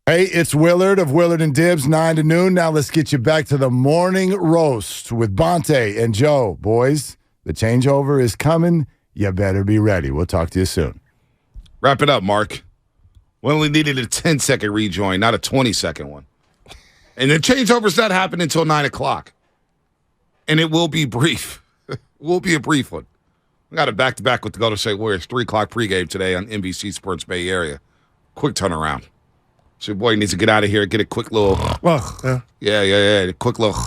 Hey, it's Willard of Willard and Dibs, 9 to noon. Now let's get you back to the morning roast with Bonte and Joe. Boys, the changeover is coming. You better be ready. We'll talk to you soon. Wrap it up, Mark. We only needed a 10-second rejoin, not a 20-second one. And the changeover's not happening until 9 o'clock. And it will be brief. It will be a brief one. We got a back-to-back with the Golden State Warriors, 3 o'clock pregame today on NBC Sports Bay Area. Quick turnaround. So your boy needs to get out of here, get a quick little... Yeah. A quick little...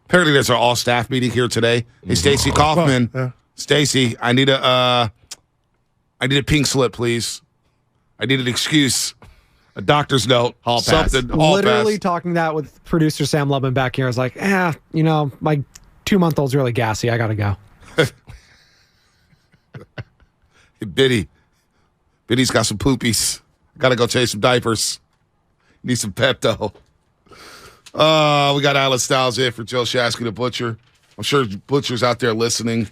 Apparently there's an all-staff meeting here today. Hey, Stacey Kaufman. Stacey, I need a pink slip, please. I need an excuse. A doctor's note. Hall something. pass. Hall Literally pass. talking that with producer Sam Lubman back here. I was like, my 2-month-old's really gassy. I got to go. Hey, Biddy's got some poopies. Got to go change some diapers. Need some Pepto. We got Alan Styles in for Joe Shasky the Butcher. I'm sure Butcher's out there listening,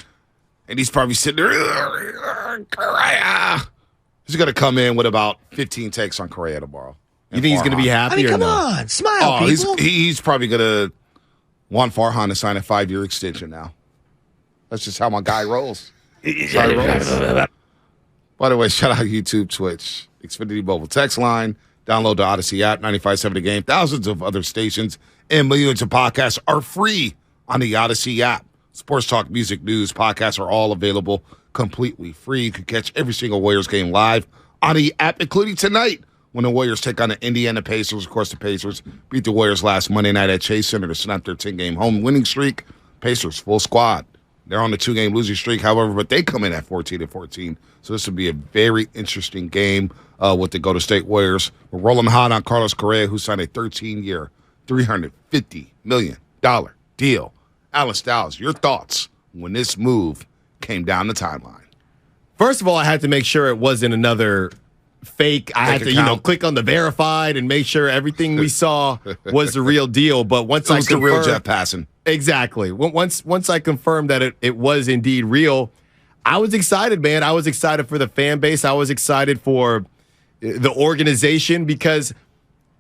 and he's probably sitting there. Correa. He's going to come in with about 15 takes on Correa tomorrow. You think he's going to be happy or come no? on, smile, people. He's probably going to want Farhan to sign a 5-year extension now. That's just how my guy rolls. By the way, shout out YouTube, Twitch, Xfinity Mobile text line. Download the Odyssey app, 95.7 The Game. Thousands of other stations and millions of podcasts are free on the Odyssey app. Sports talk, music, news, podcasts are all available completely free. You can catch every single Warriors game live on the app, including tonight when the Warriors take on the Indiana Pacers. Of course, the Pacers beat the Warriors last Monday night at Chase Center to snap their 10-game home winning streak. Pacers, full squad. They're on the 2-game losing streak, however, but they come in at 14-14. So this will be a very interesting game with the Golden State Warriors. We're rolling hot on Carlos Correa, who signed a 13-year, $350 million deal. Alan Styles, your thoughts when this move came down the timeline? First of all, I had to make sure it wasn't another fake. I had to, click on the verified and make sure everything we saw was the real deal. But once I confirmed, the real Jeff passing. Exactly. Once I confirmed that it was indeed real, I was excited, man. I was excited for the fan base. I was excited for the organization because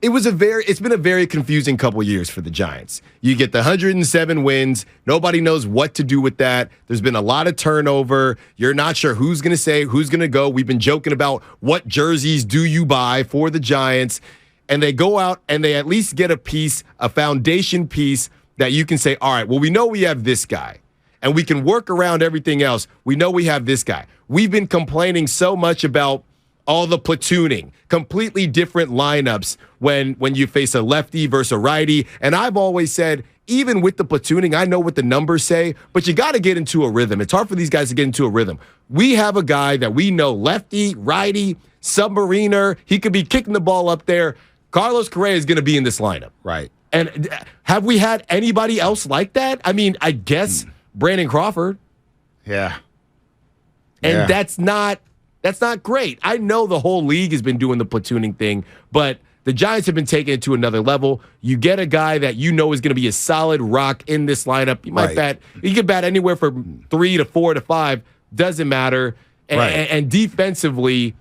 it's been a very confusing couple years for the Giants. You get the 107 wins. Nobody knows what to do with that. There's been a lot of turnover. You're not sure who's going to say, who's going to go. We've been joking about what jerseys do you buy for the Giants. And they go out and they at least get a foundation piece that you can say, all right, well, we know we have this guy. And we can work around everything else. We know we have this guy. We've been complaining so much about all the platooning, completely different lineups when you face a lefty versus a righty. And I've always said, even with the platooning, I know what the numbers say, but you got to get into a rhythm. It's hard for these guys to get into a rhythm. We have a guy that we know, lefty, righty, submariner. He could be kicking the ball up there. Carlos Correa is going to be in this lineup. Right. And have we had anybody else like that? I mean, I guess Brandon Crawford. Yeah. And that's not great. I know the whole league has been doing the platooning thing, but the Giants have been taking it to another level. You get a guy that you know is going to be a solid rock in this lineup. You might bet. You can bet anywhere from 3 to 4 to 5. Doesn't matter. And defensively,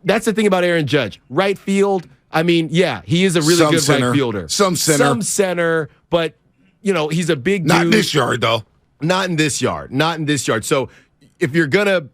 that's the thing about Aaron Judge. Right field, I mean, yeah, he is a really good right fielder. Some center, but, he's a big dude. Not in this yard, though. Not in this yard. So if you're going to,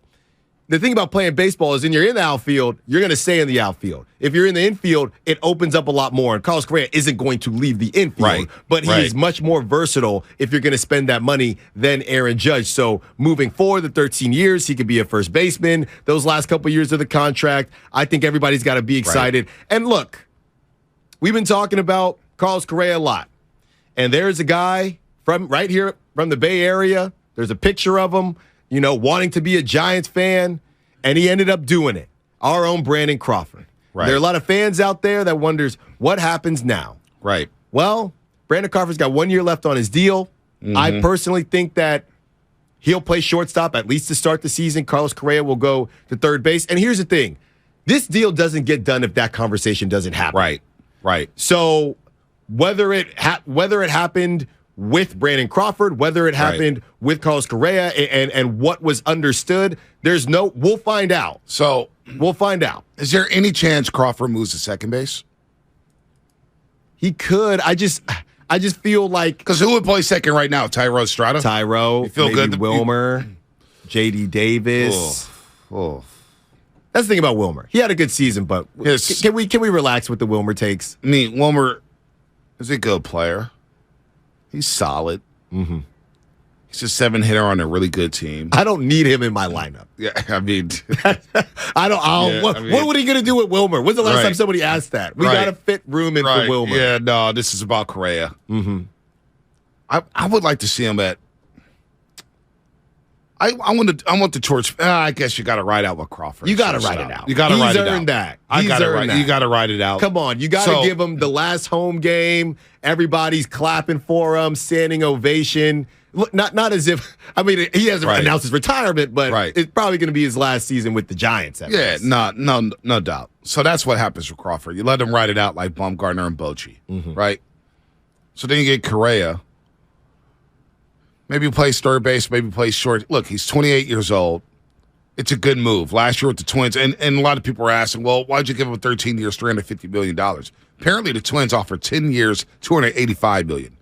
the thing about playing baseball is when you're in the outfield, you're going to stay in the outfield. If you're in the infield, it opens up a lot more. And Carlos Correa isn't going to leave the infield, but he is much more versatile if you're going to spend that money than Aaron Judge. So moving forward, the 13 years, he could be a first baseman. Those last couple years of the contract, I think everybody's got to be excited. Right. And look, we've been talking about Carlos Correa a lot. And there's a guy from right here from the Bay Area. There's a picture of him, wanting to be a Giants fan, and he ended up doing it. Our own Brandon Crawford. Right. There are a lot of fans out there that wonders what happens now. Right. Well, Brandon Crawford's got 1 year left on his deal. Mm-hmm. I personally think that he'll play shortstop at least to start the season. Carlos Correa will go to third base. And here's the thing. This deal doesn't get done if that conversation doesn't happen. Right. So whether it happened with Brandon Crawford, whether it happened with Carlos Correa and what was understood, we'll find out. So we'll find out. Is there any chance Crawford moves to second base? He could. I just feel like Because who would play second right now? Tyro Strata? Tyro, You feel maybe good? Wilmer, J.D. Davis. Oh. That's the thing about Wilmer. He had a good season, but Yes. can we relax with the Wilmer takes? I mean, Wilmer is a good player. He's solid. Mm-hmm. He's a 7-hitter on a really good team. I don't need him in my lineup. Yeah, I mean, What are you going to do with Wilmer? When's the last Right. time somebody asked that? We Right. got to fit room in for Wilmer. Yeah, no, this is about Correa. Mm-hmm. I would like to see him at. I want the torch. I guess you got to ride out with Crawford. You got to ride it out. You got to ride it out. He's earned that. I got to earned ride. that. You got to ride it out. Come on, you got to give him the last home game. Everybody's clapping for him, standing ovation. Not as if he hasn't announced his retirement, but it's probably going to be his last season with the Giants. Yeah, no doubt. So that's what happens with Crawford. You let him ride it out like Baumgartner and Bochy, right? So then you get Correa. Maybe he plays third base, maybe plays short. Look, he's 28 years old. It's a good move. Last year with the Twins, and a lot of people are asking, well, why'd you give him 13 years, $350 million? Apparently the Twins offered 10 years, $285 million.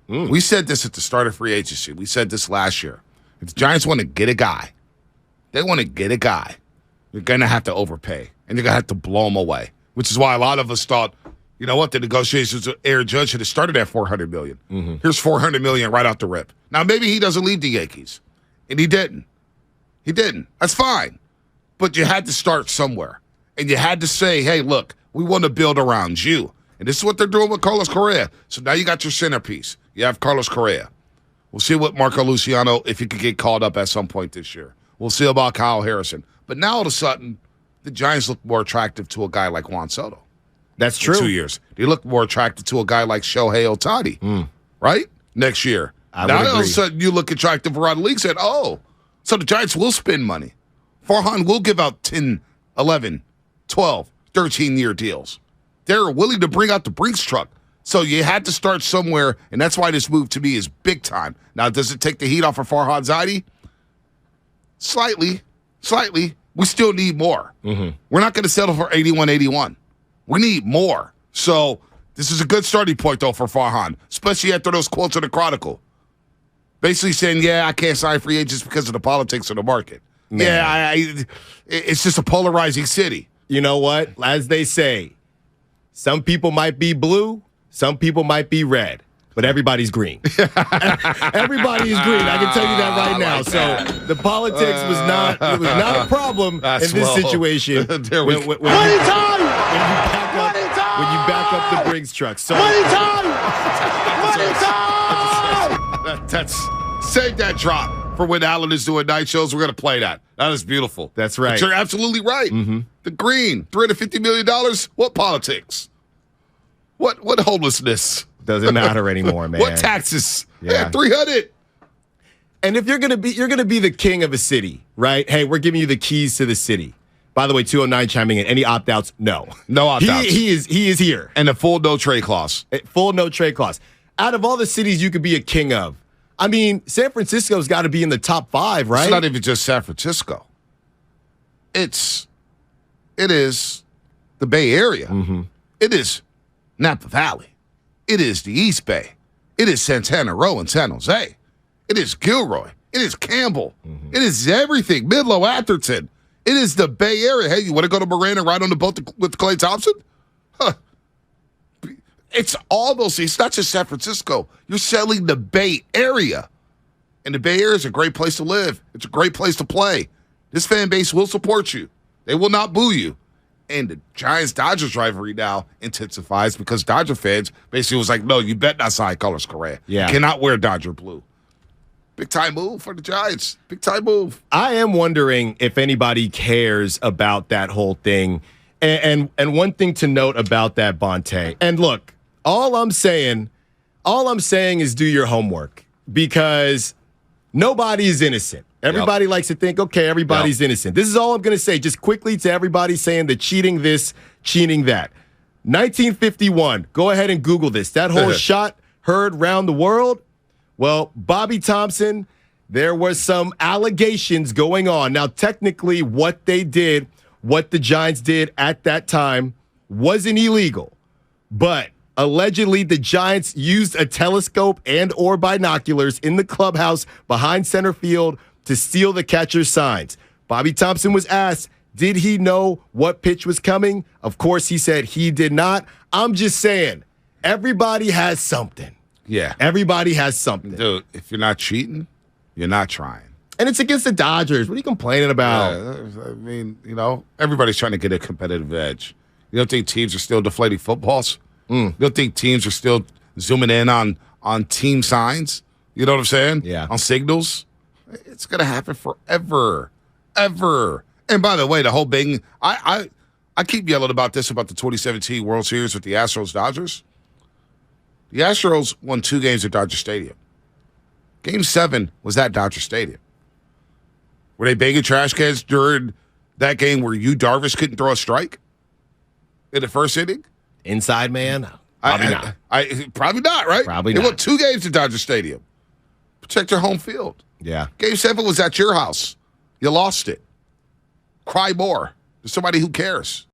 We said this at the start of free agency. We said this last year. If the Giants want to get a guy, you're going to have to overpay, and you're going to have to blow him away, which is why a lot of us thought, you know what, the negotiations with Aaron Judge should have started at $400 million. Here's $400 million right out the rip. Now, maybe he doesn't leave the Yankees, and he didn't. He didn't. That's fine. But you had to start somewhere, and you had to say, hey, look, we want to build around you. And this is what they're doing with Carlos Correa. So now you got your centerpiece. You have Carlos Correa. We'll see what Marco Luciano, if he could get called up at some point this year. We'll see about Kyle Harrison. But now all of a sudden, the Giants look more attractive to a guy like Juan Soto. That's true. 2 years. They look more attractive to a guy like Shohei Ohtani, right? Next year. Now all of a sudden you look attractive around the league and said, oh, so the Giants will spend money. Farhan will give out 10, 11, 12, 13-year deals. They're willing to bring out the Brinks truck. So you had to start somewhere, and that's why this move to me is big time. Now, does it take the heat off of Farhan Zaidi? Slightly. We still need more. We're not going to settle for 81-81. We need more. So this is a good starting point, though, for Farhan, especially after those quotes in the Chronicle. Basically saying, yeah, I can't sign free agents because of the politics of the market. Man. Yeah, it's just a polarizing city. You know what? As they say, some people might be blue, some people might be red, but everybody's green. Everybody is green. I can tell you that right now. So the politics was not a problem in this situation. When you back up the Briggs truck. So That's save that drop for when Alan is doing night shows. We're going to play that. That is beautiful. That's right. But you're absolutely right. The green, $350 million. What politics? What homelessness? Doesn't matter anymore, man. What taxes? Yeah. 300. And if you're gonna be the king of a city, right? Hey, we're giving you the keys to the city. By the way, 209 chiming in. Any opt-outs? No opt-outs. He is here. And a full no trade clause. Full no trade clause. Out of all the cities you could be a king of, I mean, San Francisco's got to be in the top 5, right? It's not even just San Francisco. It is the Bay Area. It is Napa Valley. It is the East Bay. It is Santana Row in San Jose. It is Gilroy. It is Campbell. It is everything. Midlow, Atherton. It is the Bay Area. Hey, you want to go to Marin and ride on the boat with Klay Thompson? Huh. It's all those things. It's not just San Francisco. You're selling the Bay Area. And the Bay Area is a great place to live. It's a great place to play. This fan base will support you. They will not boo you. And the Giants-Dodgers rivalry now intensifies because Dodger fans basically was like, no, you bet not sign Carlos Correa. Yeah. You cannot wear Dodger blue. Big-time move for the Giants. Big-time move. I am wondering if anybody cares about that whole thing. And one thing to note about that, Bonte, and look, all I'm saying is do your homework because nobody is innocent. Everybody likes to think, okay, everybody's innocent. This is all I'm going to say just quickly to everybody saying the cheating this, cheating that. 1951, go ahead and Google this. That whole shot heard round the world. Well, Bobby Thompson, there were some allegations going on. Now, technically, what they did, what the Giants did at that time wasn't illegal. But Allegedly, the Giants used a telescope and or binoculars in the clubhouse behind center field to steal the catcher's signs. Bobby Thompson was asked, did he know what pitch was coming? Of course, he said he did not. I'm just saying, everybody has something. Yeah. Everybody has something. Dude, if you're not cheating, you're not trying. And it's against the Dodgers. What are you complaining about? I mean, everybody's trying to get a competitive edge. You don't think teams are still deflating footballs? You don't think teams are still zooming in on team signs? You know what I'm saying? Yeah. On signals? It's going to happen forever. Ever. And by the way, the whole thing, I keep yelling about this, about the 2017 World Series with the Astros-Dodgers. The Astros won 2 games at Dodger Stadium. Game 7 was at Dodger Stadium. Were they banging trash cans during that game where Yu Darvish couldn't throw a strike in the first inning? Inside man? Probably not. Probably not, right? Probably they not. won 2 games at Dodger Stadium. Protect your home field. Yeah. Game 7 was at your house. You lost it. Cry more. There's somebody who cares.